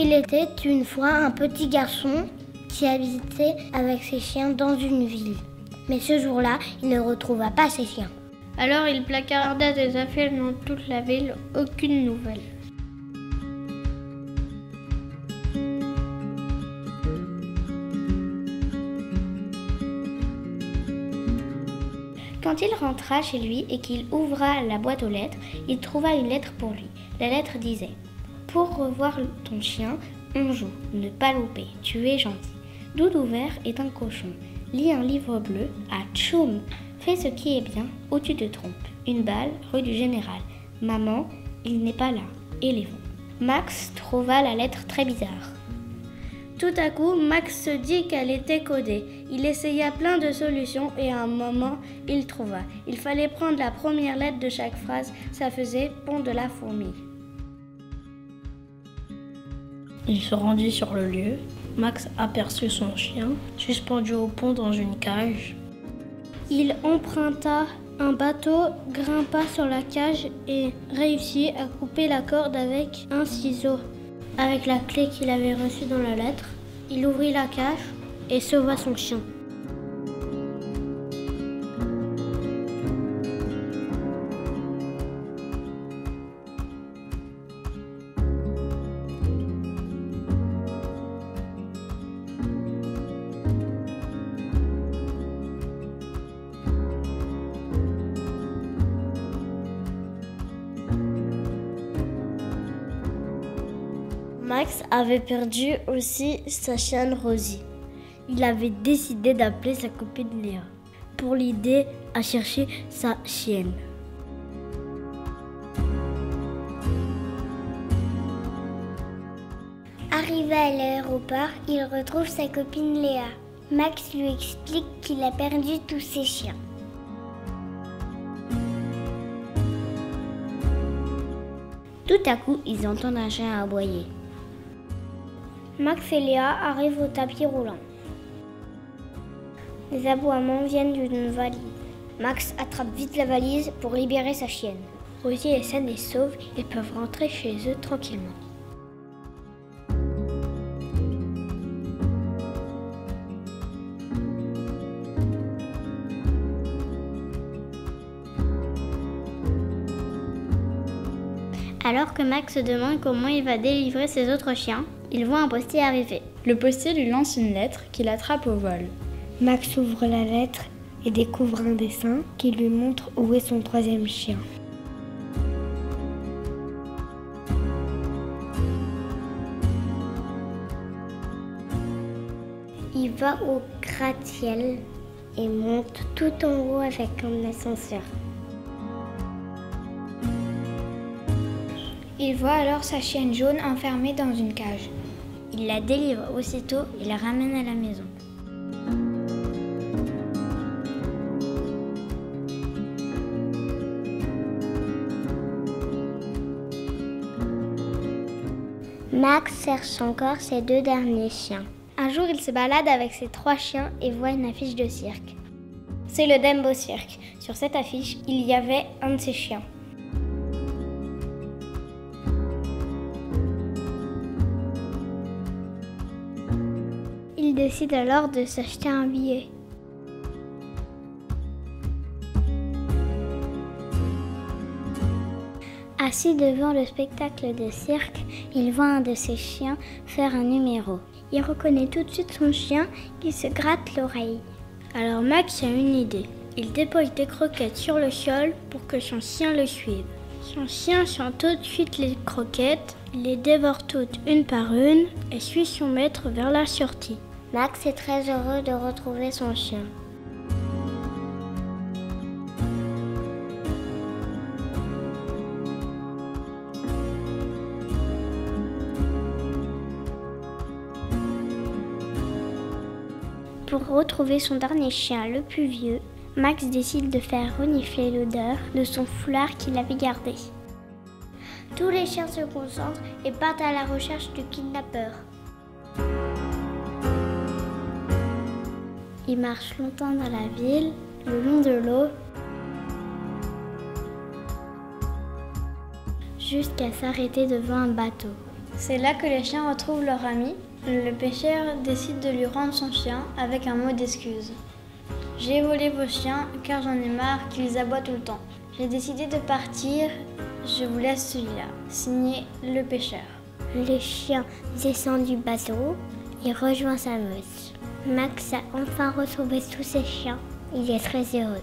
Il était une fois un petit garçon qui habitait avec ses chiens dans une ville. Mais ce jour-là, il ne retrouva pas ses chiens. Alors il placarda des affaires dans toute la ville, aucune nouvelle. Quand il rentra chez lui et qu'il ouvra la boîte aux lettres, il trouva une lettre pour lui. La lettre disait « Pour revoir ton chien, on joue, ne pas louper, tu es gentil. Doudou vert est un cochon. Lis un livre bleu, à tchoum. Fais ce qui est bien, ou tu te trompes. Une balle, rue du Général. Maman, il n'est pas là. Éléphant. » Max trouva la lettre très bizarre. Tout à coup, Max se dit qu'elle était codée. Il essaya plein de solutions et à un moment, il trouva. Il fallait prendre la première lettre de chaque phrase. Ça faisait pont de la fourmi. Il se rendit sur le lieu. Max aperçut son chien, suspendu au pont dans une cage. Il emprunta un bateau, grimpa sur la cage et réussit à couper la corde avec un ciseau. Avec la clé qu'il avait reçue dans la lettre, il ouvrit la cage et sauva son chien. Max avait perdu aussi sa chienne Rosie. Il avait décidé d'appeler sa copine Léa pour l'aider à chercher sa chienne. Arrivé à l'aéroport, il retrouve sa copine Léa. Max lui explique qu'il a perdu tous ses chiens. Tout à coup, ils entendent un chien aboyer. Max et Léa arrivent au tapis roulant. Les aboiements viennent d'une valise. Max attrape vite la valise pour libérer sa chienne. Rosie est saine et sauve, ils peuvent rentrer chez eux tranquillement. Alors que Max se demande comment il va délivrer ses autres chiens, il voit un postier arriver. Le postier lui lance une lettre qu'il attrape au vol. Max ouvre la lettre et découvre un dessin qui lui montre où est son troisième chien. Il va au gratte-ciel et monte tout en haut avec un ascenseur. Il voit alors sa chienne jaune enfermée dans une cage. Il la délivre aussitôt et la ramène à la maison. Max cherche encore ses deux derniers chiens. Un jour, il se balade avec ses 3 chiens et voit une affiche de cirque. C'est le Dumbo Cirque. Sur cette affiche, il y avait un de ses chiens. Il décide alors de s'acheter un billet. Assis devant le spectacle de cirque, il voit un de ses chiens faire un numéro. Il reconnaît tout de suite son chien qui se gratte l'oreille. Alors Max a une idée. Il dépose des croquettes sur le sol pour que son chien le suive. Son chien sent tout de suite les croquettes, il les dévore toutes une par une et suit son maître vers la sortie. Max est très heureux de retrouver son chien. Pour retrouver son dernier chien, le plus vieux, Max décide de faire renifler l'odeur de son foulard qu'il avait gardé. Tous les chiens se concentrent et partent à la recherche du kidnappeur. Ils marchent longtemps dans la ville, le long de l'eau, jusqu'à s'arrêter devant un bateau. C'est là que les chiens retrouvent leur ami. Le pêcheur décide de lui rendre son chien avec un mot d'excuse. J'ai volé vos chiens car j'en ai marre qu'ils aboient tout le temps. J'ai décidé de partir, je vous laisse celui-là. Signé le pêcheur. Le chien descend du bateau et rejoint sa meute. Max a enfin retrouvé tous ses chiens. Il est très heureux.